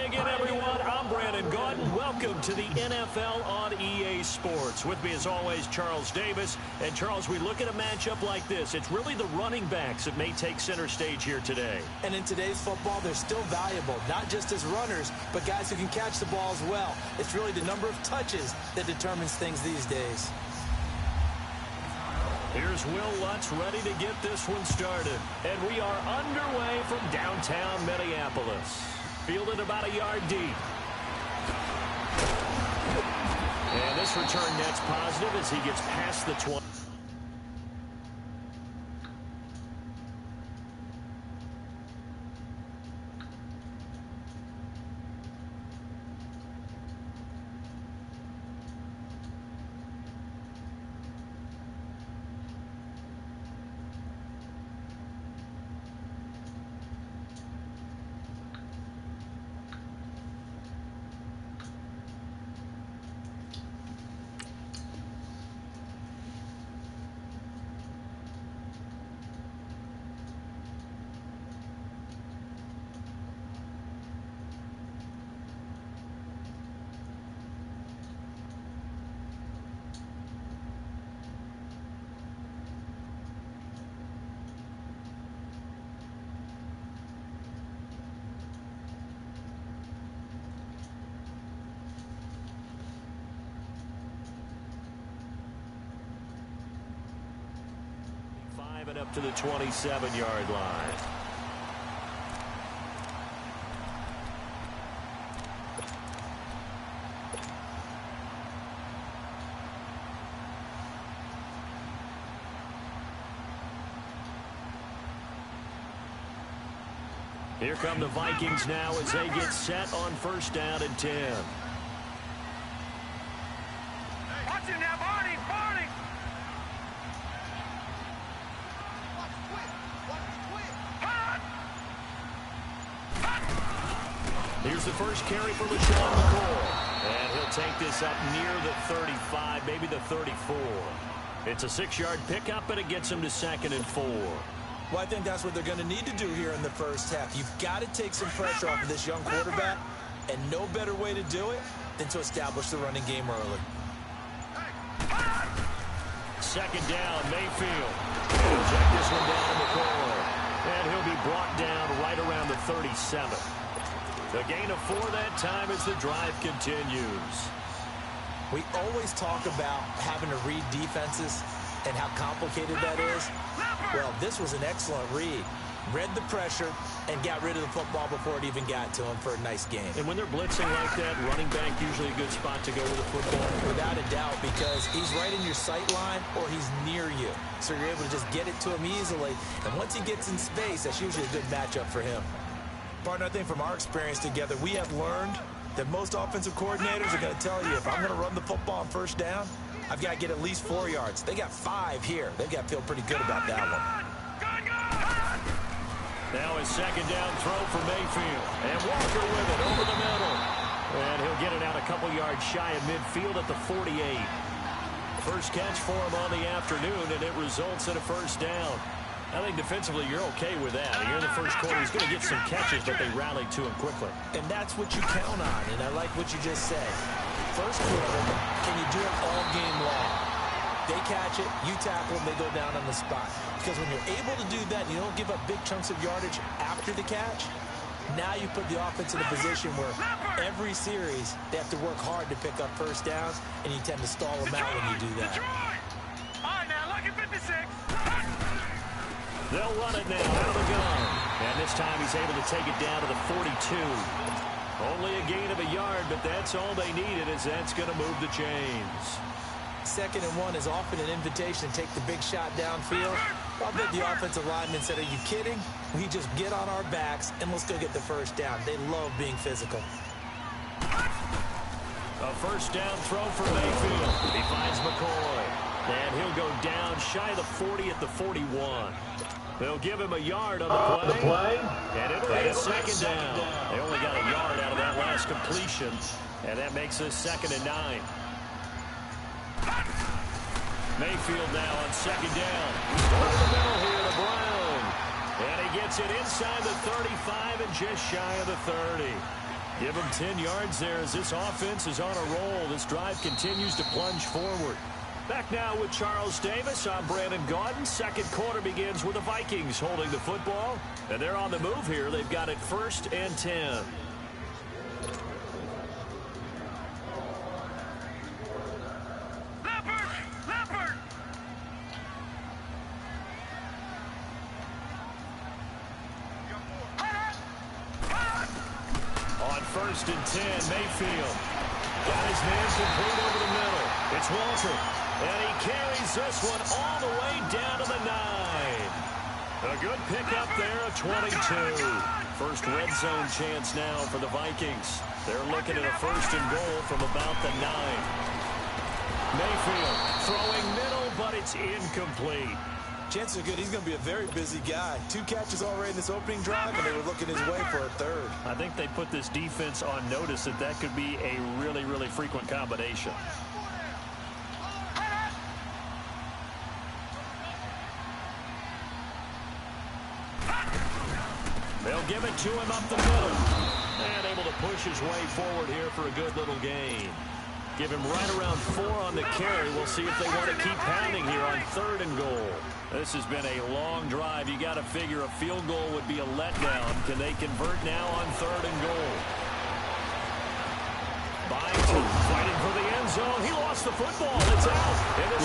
again, everyone. I'm Brandon Gordon. Welcome to the NFL on EA Sports. With me, as always, Charles Davis. And, Charles, we look at a matchup like this. It's really the running backs that may take center stage here today. And in today's football, they're still valuable, not just as runners, but guys who can catch the ball as well. It's really the number of touches that determines things these days. Here's Will Lutz ready to get this one started. And we are underway from downtown Minneapolis. Fielded about a yard deep. And this return net's positive as he gets past the 20. And up to the 27-yard line. Here come the Vikings now as they get set on first down and 10. Watch him now, Barney! Here's the first carry for LaShawn McCoy. And he'll take this up near the 35, maybe the 34. It's a 6-yard pickup, but it gets him to 2nd and 4. Well, I think that's what they're going to need to do here in the first half. You've got to take some pressure off of this young quarterback, and no better way to do it than to establish the running game early. 2nd down, Mayfield. He'll check this one down to McCoy. And he'll be brought down right around the 37. The gain of 4 that time as the drive continues. We always talk about having to read defenses and how complicated that is. Well, this was an excellent read. Read the pressure and got rid of the football before it even got to him for a nice game. And when they're blitzing like that, running back usually a good spot to go with the football. Without a doubt, because he's right in your sight line or he's near you. So you're able to just get it to him easily. And once he gets in space, that's usually a good matchup for him. Partner, I think from our experience together, we have learned that most offensive coordinators are going to tell you, if I'm going to run the football on first down, I've got to get at least 4 yards. They got 5 here. They've got to feel pretty good about that one. Now his 2nd down throw for Mayfield. And Walker with it over the middle. And he'll get it out a couple yards shy of midfield at the 48. First catch for him on the afternoon, and it results in a first down. I think defensively you're okay with that. Here in the first quarter, he's going to get some catches, but they rallied to him quickly. And that's what you count on, and I like what you just said. First quarter, can you do it all game long? They catch it, you tackle them, they go down on the spot. Because when you're able to do that, you don't give up big chunks of yardage after the catch. Now you put the offense in a position where every series they have to work hard to pick up first downs, and you tend to stall them out when you do that. All right, now look at 56. They'll run it now out of the gun. And this time he's able to take it down to the 42. Only a gain of a yard, but that's all they needed, as that's going to move the chains. 2nd and 1 is often an invitation to take the big shot downfield. I bet the offensive lineman said, are you kidding? We just get on our backs and let's go get the first down. They love being physical. A first down throw for Mayfield. He finds McCoy. And he'll go down shy of the 40 at the 41. They'll give him a yard on the play. And it'll be a 2nd down. They only got a yard out of that last completion. And that makes us 2nd and 9. Mayfield now on 2nd down. Over the middle here to Brown. And he gets it inside the 35 and just shy of the 30. Give him 10 yards there as this offense is on a roll. This drive continues to plunge forward. Back now with Charles Davis. I'm Brandon Gaudin. Second quarter begins with the Vikings holding the football. And they're on the move here. They've got it 1st and 10. On 1st and 10, Mayfield. Got his man complete over the middle. It's Walter. And he carries this one all the way down to the 9. A good pickup there at 22. First red zone chance now for the Vikings. They're looking at a 1st and goal from about the 9. Mayfield throwing middle, but it's incomplete. Chances are good he's going to be a very busy guy. 2 catches already in this opening drive, and they were looking his way for a 3rd. I think they put this defense on notice that could be a really, really frequent combination. They'll give it to him up the middle. And able to push his way forward here for a good little gain. Give him right around 4 on the carry. We'll see if they want to keep pounding here on 3rd and goal. This has been a long drive. You got to figure a field goal would be a letdown. Can they convert now on 3rd and goal? Byington fighting for the end zone. He lost the football. It's out.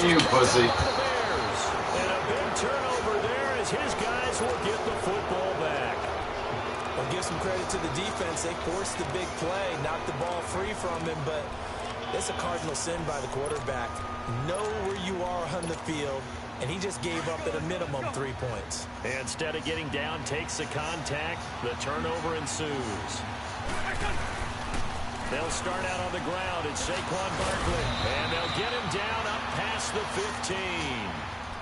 You pussy. And a big turnover there as his guys will get the football back. I'll give some credit to the defense. They forced the big play, knocked the ball free from him, but it's a cardinal sin by the quarterback. Know where you are on the field, and he just gave up at a minimum 3 points. Instead of getting down, takes the contact. The turnover ensues. They'll start out on the ground. It's Saquon Barkley, and they'll get him down up past the 15.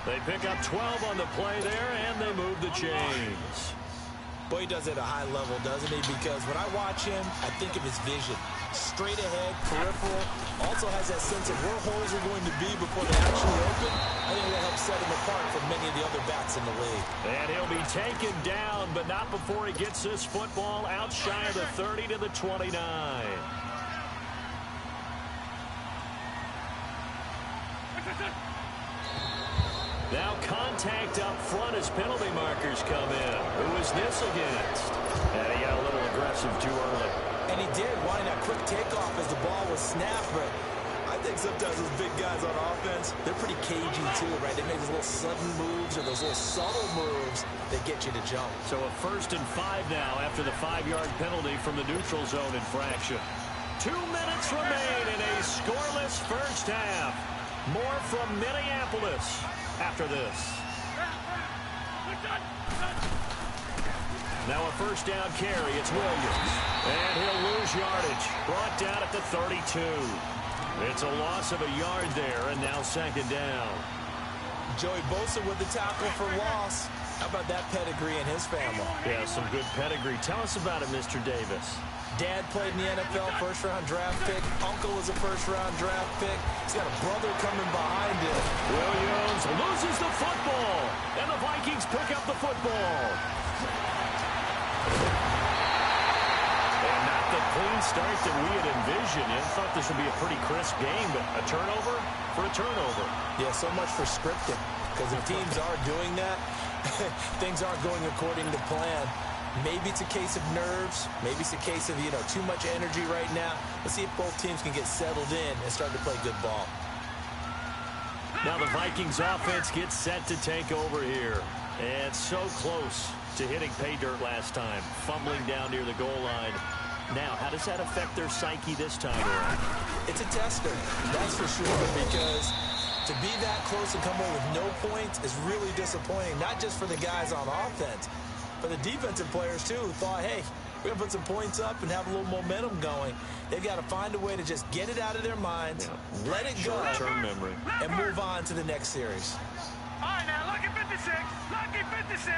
They pick up 12 on the play there, and they move the chains. Boy, he does it at a high level, doesn't he? Because when I watch him, I think of his vision. Straight ahead, peripheral. Also has that sense of where holes are going to be before they actually open. I think that helps set him apart from many of the other backs in the league. And he'll be taken down, but not before he gets this football out shy of the 30 to the 29. Now contact up front as penalty markers come in. Who is this against? And he got a little aggressive too early. And he did, wanting that quick takeoff as the ball was snapped. But I think sometimes those big guys on offense, they're pretty cagey too, right? They make those little sudden moves or those little subtle moves that get you to jump. So a 1st and 5 now after the 5-yard penalty from the neutral zone infraction. 2 minutes remain in a scoreless first half. More from Minneapolis after this. Now a 1st down carry. It's Williams. And he'll lose yardage. Brought down at the 32. It's a loss of a yard there, and now 2nd down. Joey Bosa with the tackle for loss. How about that pedigree in his family? Yeah, some good pedigree. Tell us about it, Mr. Davis. Dad played in the NFL, 1st-round draft pick. Uncle is a 1st-round draft pick. He's got a brother coming behind him. Williams loses the football, and the Vikings pick up the football. And not the clean start that we had envisioned. You thought this would be a pretty crisp game, but a turnover for a turnover. Yeah, so much for scripting, because if teams are doing that, things aren't going according to plan. Maybe it's a case of nerves. Maybe it's a case of, too much energy right now. Let's see if both teams can get settled in and start to play good ball. Now the Vikings offense gets set to take over here. And so close to hitting pay dirt last time. Fumbling down near the goal line. Now, how does that affect their psyche this time around? It's a tester, that's for sure, because to be that close and come away with no points is really disappointing, not just for the guys on offense, but the defensive players, too, who thought, hey, we're going to put some points up and have a little momentum going. They've got to find a way to just get it out of their minds, let it go, short-term memory, and move on to the next series. All right, now, lucky 56. Lucky 56.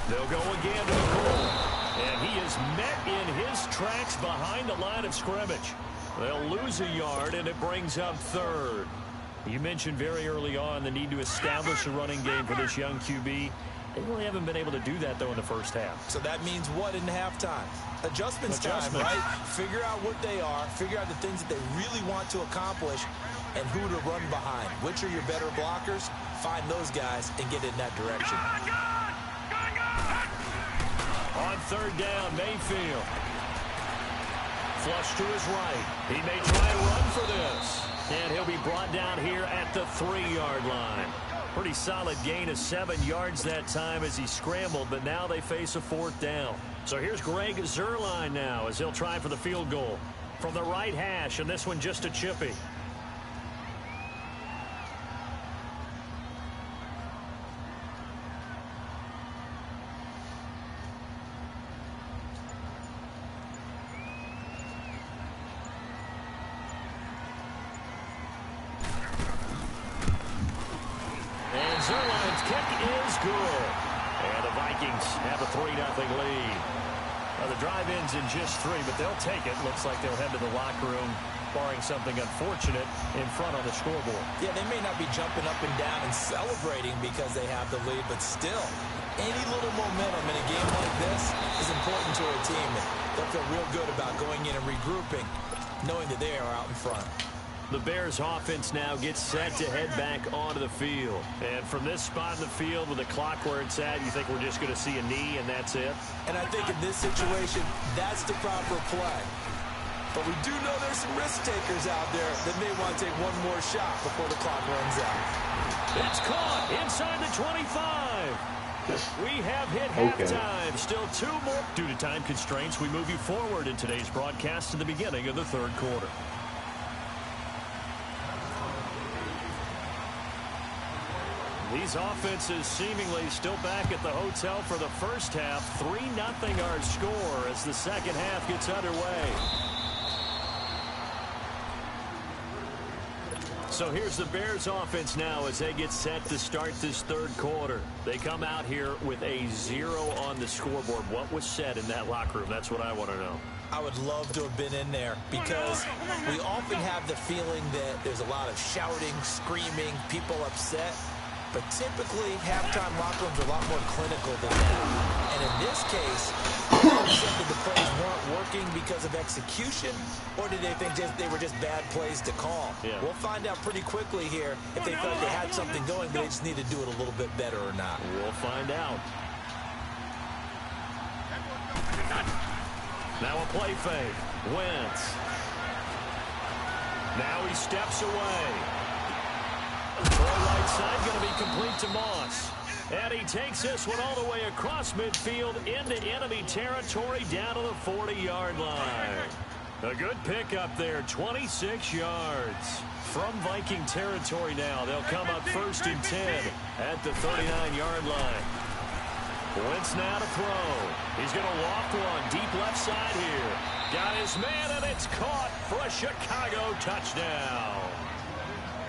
They'll go again to the goal. And he is met in his tracks behind the line of scrimmage. They'll lose a yard, and it brings up 3rd. You mentioned very early on the need to establish a running game for this young QB. They really haven't been able to do that, though, in the first half. So that means what in halftime? Adjustments time, right? Figure out what they are, figure out the things that they really want to accomplish, and who to run behind. Which are your better blockers? Find those guys and get in that direction. On third down, Mayfield. Flush to his right. He may try and run for this. And he'll be brought down here at the 3-yard line. Pretty solid gain of 7 yards that time as he scrambled, but now they face a 4th down. So here's Greg Zuerlein now as he'll try for the field goal from the right hash, and this one just a chippy. Zuerlein's kick is good. And the Vikings have a 3-0 lead. Now the drive ends in just 3, but they'll take it. Looks like they'll head to the locker room, barring something unfortunate, in front on the scoreboard. Yeah, they may not be jumping up and down and celebrating because they have the lead, but still, any little momentum in a game like this is important to a team. They'll feel real good about going in and regrouping, knowing that they are out in front. The Bears offense now gets set to head back onto the field. And from this spot in the field with the clock where it's at, you think we're just going to see a knee and that's it? And I think in this situation, that's the proper play. But we do know there's some risk takers out there that may want to take one more shot before the clock runs out. It's caught inside the 25. We have hit halftime. Still 2 more. Due to time constraints, we move you forward in today's broadcast to the beginning of the 3rd quarter. These offenses seemingly still back at the hotel for the first half. 3-0 our score as the second half gets underway. So here's the Bears offense now as they get set to start this 3rd quarter. They come out here with a 0 on the scoreboard. What was said in that locker room? That's what I want to know. I would love to have been in there because we often have the feeling that there's a lot of shouting, screaming, people upset. But typically, halftime locker rooms are a lot more clinical than that. And in this case, they said that the plays weren't working because of execution, or did they think they were just bad plays to call? Yeah. We'll find out pretty quickly here if they felt they had something going, but they just need to do it a little bit better or not. We'll find out. Now a play fake. Wentz. Now he steps away. Throw right side going to be complete to Moss. And he takes this one all the way across midfield into enemy territory down to the 40-yard line. A good pick up there, 26 yards. From Viking territory now, they'll come up 1st and 10 at the 39-yard line. Wentz now to throw. He's going to loft one deep left side here. Got his man, and it's caught for a Chicago touchdown.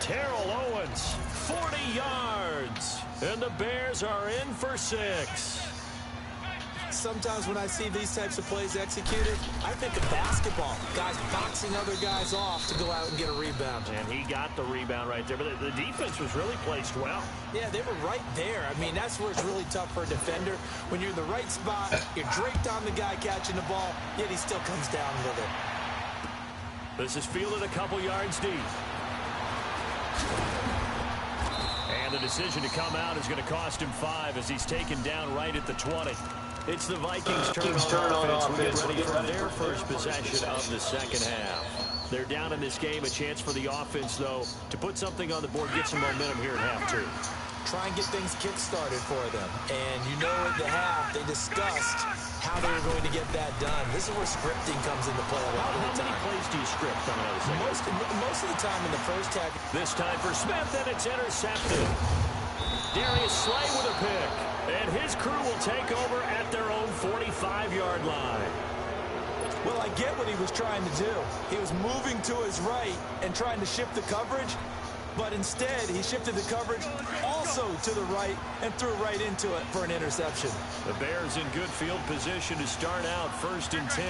Terrell Owens, 40 yards, and the Bears are in for 6. Sometimes when I see these types of plays executed, I think of basketball. Guys boxing other guys off to go out and get a rebound. And he got the rebound right there, but the defense was really placed well. Yeah, they were right there. I mean, that's where it's really tough for a defender. When you're in the right spot, you're draped on the guy catching the ball, yet he still comes down with it. This is fielded a couple yards deep. And the decision to come out is going to cost him 5 as he's taken down right at the 20. It's the Vikings' turn on offense. We're ready for their first possession of the second half. They're down in this game. A chance for the offense, though, to put something on the board, get some momentum here at half 2. Try and get things kick-started for them. And you know at the half, they discussed how they were going to get that done. This is where scripting comes into play a lot of the time. How many plays do you script coming out of the second? Most of the time in the first half. This time for Smith, and it's intercepted. Darius Slay with a pick. And his crew will take over at their own 45-yard line. Well, I get what he was trying to do. He was moving to his right and trying to shift the coverage. But instead, he shifted the coverage also to the right and threw right into it for an interception. The Bears in good field position to start out 1st and 10.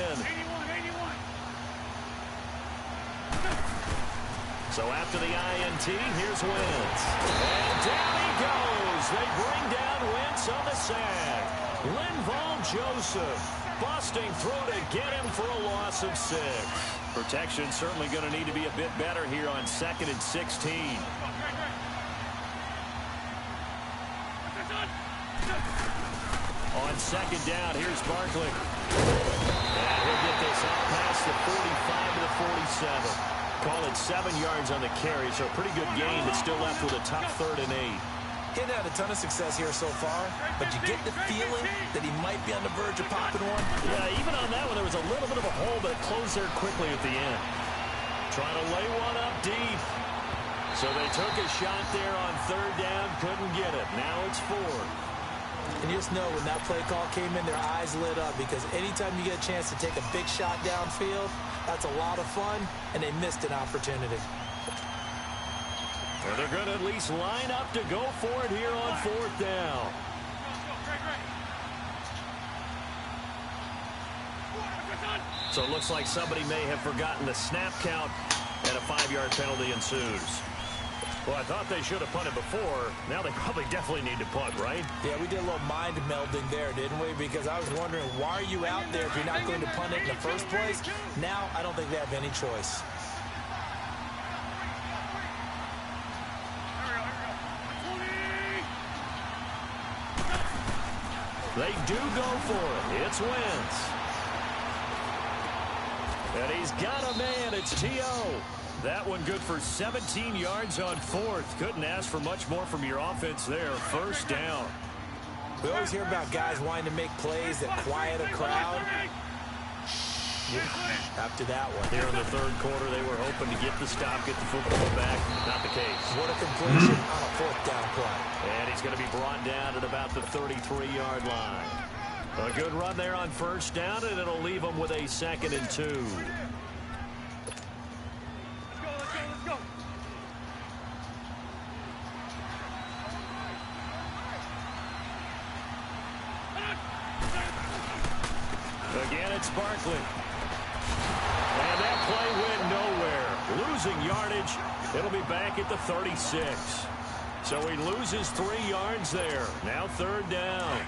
So after the INT, here's Wentz. And down he goes. They bring down Wentz on the sack. Linval Joseph busting through to get him for a loss of 6. Protection certainly going to need to be a bit better here on 2nd and 16. On 2nd down, here's Barkley. And he'll get this out past the 45 to the 47. Call it 7 yards on the carry, so a pretty good gain, but still left with a tough 3rd and 8. He hadn't had a ton of success here so far, but you get the feeling that he might be on the verge of popping one. Yeah, even on that one, there was a little bit of a hole, but it closed there quickly at the end. Trying to lay one up deep. So they took a shot there on 3rd down, couldn't get it. Now it's 4th. And you just know when that play call came in, their eyes lit up, because anytime you get a chance to take a big shot downfield, that's a lot of fun, and they missed an opportunity. Well, they're going to at least line up to go for it here on 4th down. So it looks like somebody may have forgotten the snap count, and a 5-yard penalty ensues. Well, I thought they should have punted before. Now they probably definitely need to punt, right? Yeah, we did a little mind melding there, didn't we? Because I was wondering, why are you out there if you're not going to punt it in the first place? Now, I don't think they have any choice. They do go for it. It's Wentz. And he's got a man. It's T.O. That one good for 17 yards on 4th. Couldn't ask for much more from your offense there. 1st down. We always hear about guys wanting to make plays that quiet a crowd. After that one. Here in the 3rd quarter, they were hoping to get the stop, get the football back. Not the case. What a completion on a 4th down play. And he's going to be brought down at about the 33-yard line. A good run there on 1st down, and it'll leave them with a 2nd and 2. Again, it's Barkley. And that play went nowhere. Losing yardage. It'll be back at the 36. So he loses 3 yards there. Now 3rd down.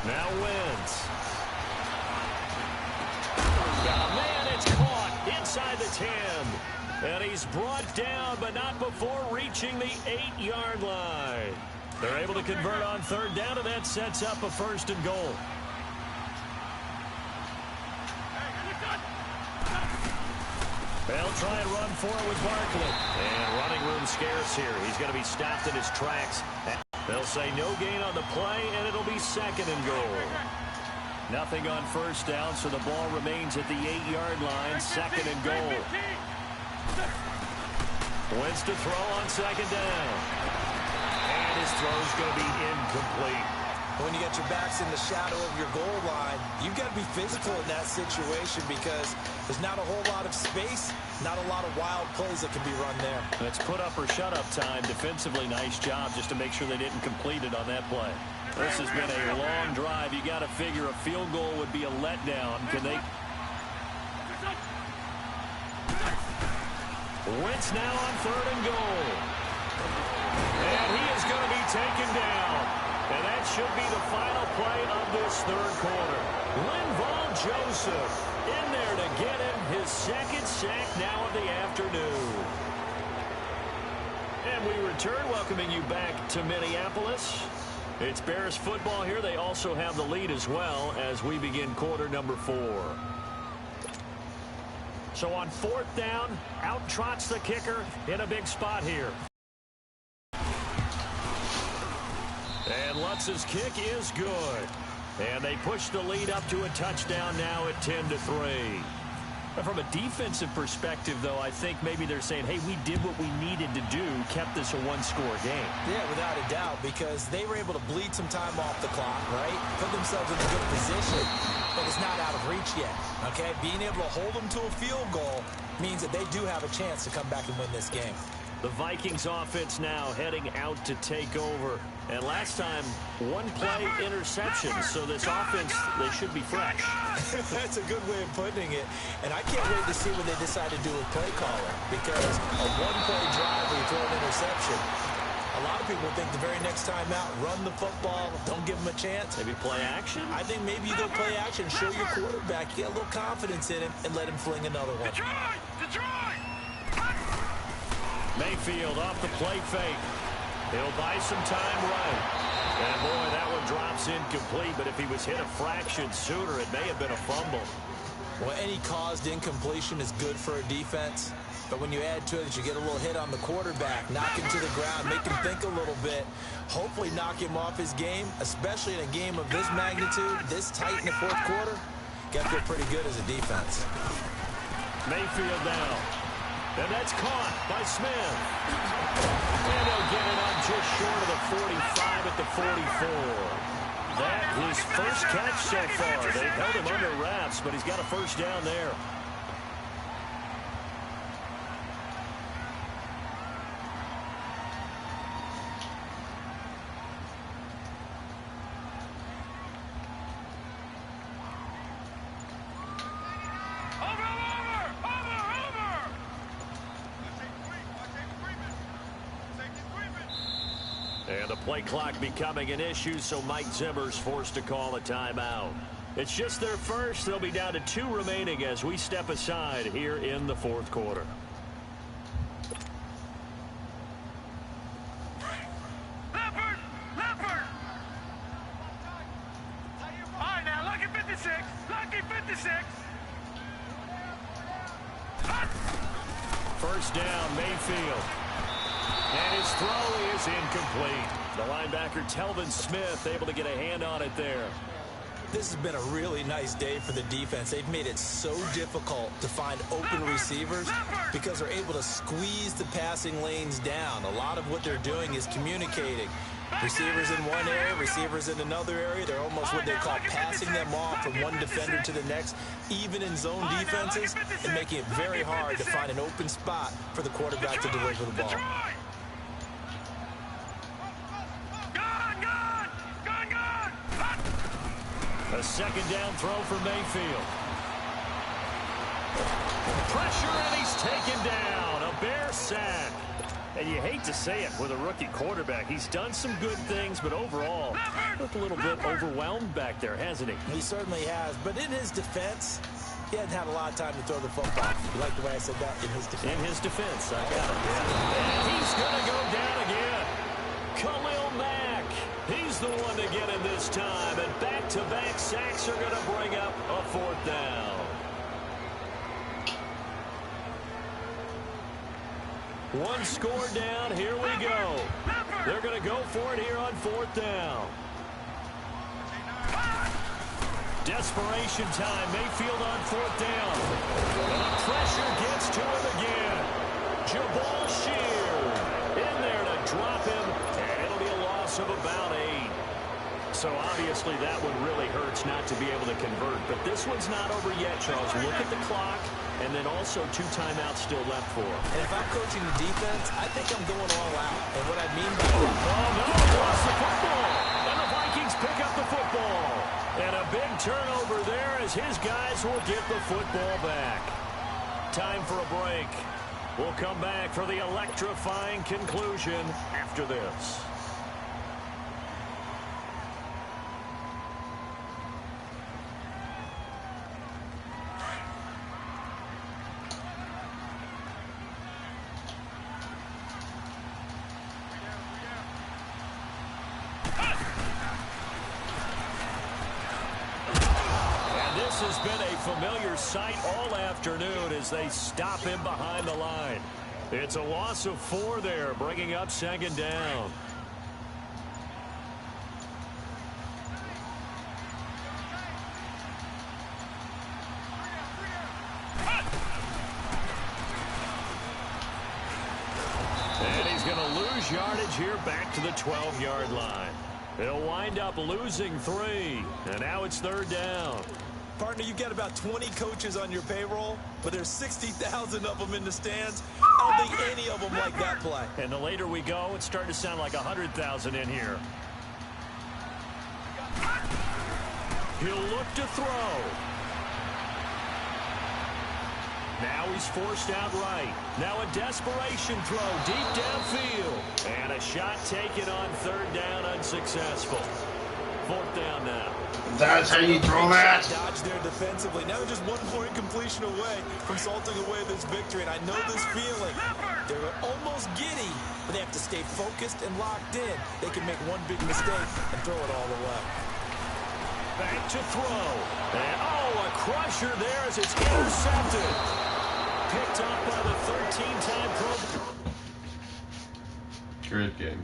Now Wentz. Oh, man, it's caught inside the 10. And he's brought down, but not before reaching the 8-yard line. They're able to convert on 3rd down, and that sets up a 1st and goal. They'll try and run for it with Barkley. And running room scarce here. He's going to be stopped in his tracks. They'll say no gain on the play, and it'll be 2nd and goal. Nothing on 1st down, so the ball remains at the 8-yard line. 2nd and goal. Wentz to throw on 2nd down. And his throw's going to be incomplete. When you get your backs in the shadow of your goal line, you've got to be physical in that situation because there's not a whole lot of space, not a lot of wild plays that can be run there. It's put up or shut up time. Defensively, nice job just to make sure they didn't complete it on that play. This has been a long drive. You got to figure a field goal would be a letdown. Can they? Wentz now on 3rd and goal. And he is going to be taken down. And that should be the final play of this 3rd quarter. Linval Joseph in there to get him his 2nd sack now of the afternoon. And we return, welcoming you back to Minneapolis. It's Bears football here. They also have the lead as well as we begin quarter number 4. So on 4th down, out trots the kicker in a big spot here. And Lutz's kick is good. And they push the lead up to a touchdown now at 10-3. From a defensive perspective, though, I think maybe they're saying, hey, we did what we needed to do, kept this a one-score game. Yeah, without a doubt, because they were able to bleed some time off the clock, right? Put themselves in a good position, but it's not out of reach yet, okay? Being able to hold them to a field goal means that they do have a chance to come back and win this game. The Vikings offense now heading out to take over. And last time, one play interception. So this offense, they should be fresh. That's a good way of putting it. And I can't wait to see what they decide to do with play caller. Because a one-play drive where you throw an interception, a lot of people think the very next time out, run the football, don't give them a chance. Maybe play action? I think maybe you go play action, show your quarterback, get a little confidence in him, and let him fling another one. Detroit! Mayfield off the play fake. He'll buy some time right. And boy, that one drops incomplete, but if he was hit a fraction sooner, it may have been a fumble. Well, any caused incompletion is good for a defense. But when you add to it that you get a little hit on the quarterback, knock him to the ground, make him think a little bit, hopefully knock him off his game, especially in a game of this magnitude, this tight in the fourth quarter, got to feel pretty good as a defense. Mayfield now. And that's caught by Smith. And he'll get it on just short of the 45 at the 44. That his first catch so far. They've held him under wraps, but he's got a first down there. And the play clock becoming an issue, so Mike Zimmer's forced to call a timeout. It's just their first. They'll be down to 2 remaining as we step aside here in the fourth quarter. Leopard! All right, now, lucky 56. Lucky 56. First down, Mayfield. And his throw is incomplete. The linebacker, Telvin Smith, able to get a hand on it there. This has been a really nice day for the defense. They've made it so difficult to find open receivers because they're able to squeeze the passing lanes down. A lot of what they're doing is communicating. Receivers in one area, receivers in another area. They're almost what they call passing them off from one defender to the next, even in zone defenses, and making it very hard to find an open spot for the quarterback to deliver the ball. A second down throw for Mayfield. Pressure, and he's taken down. A Bear sack. And you hate to say it with a rookie quarterback. He's done some good things, but overall, looked a little bit overwhelmed back there, hasn't he? He certainly has. But in his defense, he hadn't had a lot of time to throw the football. You like the way I said that? In his defense. In his defense, I got it. Yeah. And he's going to go down again. Khalil Mack. He's the one to get him this time. And back-to-back sacks are going to bring up a fourth down. One score down. Here we go. They're going to go for it here on fourth down. Desperation time. Mayfield on fourth down. And the pressure gets to him again. Jabal Sheard in there to drop him. And it'll be a loss of about 8. So obviously that one really hurts not to be able to convert. But this one's not over yet, Charles. Look at the clock. And then also 2 timeouts still left for him. And if I'm coaching the defense, I think I'm going all out. And what I mean by that... Oh, no, he lost the football. And the Vikings pick up the football. And a big turnover there as his guys will get the football back. Time for a break. We'll come back for the electrifying conclusion after this. Has been a familiar sight all afternoon as they stop him behind the line. It's a loss of 4 there, bringing up second down. And he's going to lose yardage here back to the 12-yard line. He'll wind up losing 3, and now it's third down. Partner, you've got about 20 coaches on your payroll, but there's 60,000 of them in the stands. I don't think any of them like that play. And the later we go, it's starting to sound like 100,000 in here. He'll look to throw. Now he's forced out right. Now a desperation throw deep downfield. And a shot taken on third down, unsuccessful. Fourth down now. That's how you throw that. Dodge there defensively. Now they're just 1 point completion away from salting away this victory. And I know this feeling. They're almost giddy, but they have to stay focused and locked in. They can make one big mistake and throw it all the way. Back to throw. And a crusher there as it's intercepted. Picked up by the 13-time pro. Great game.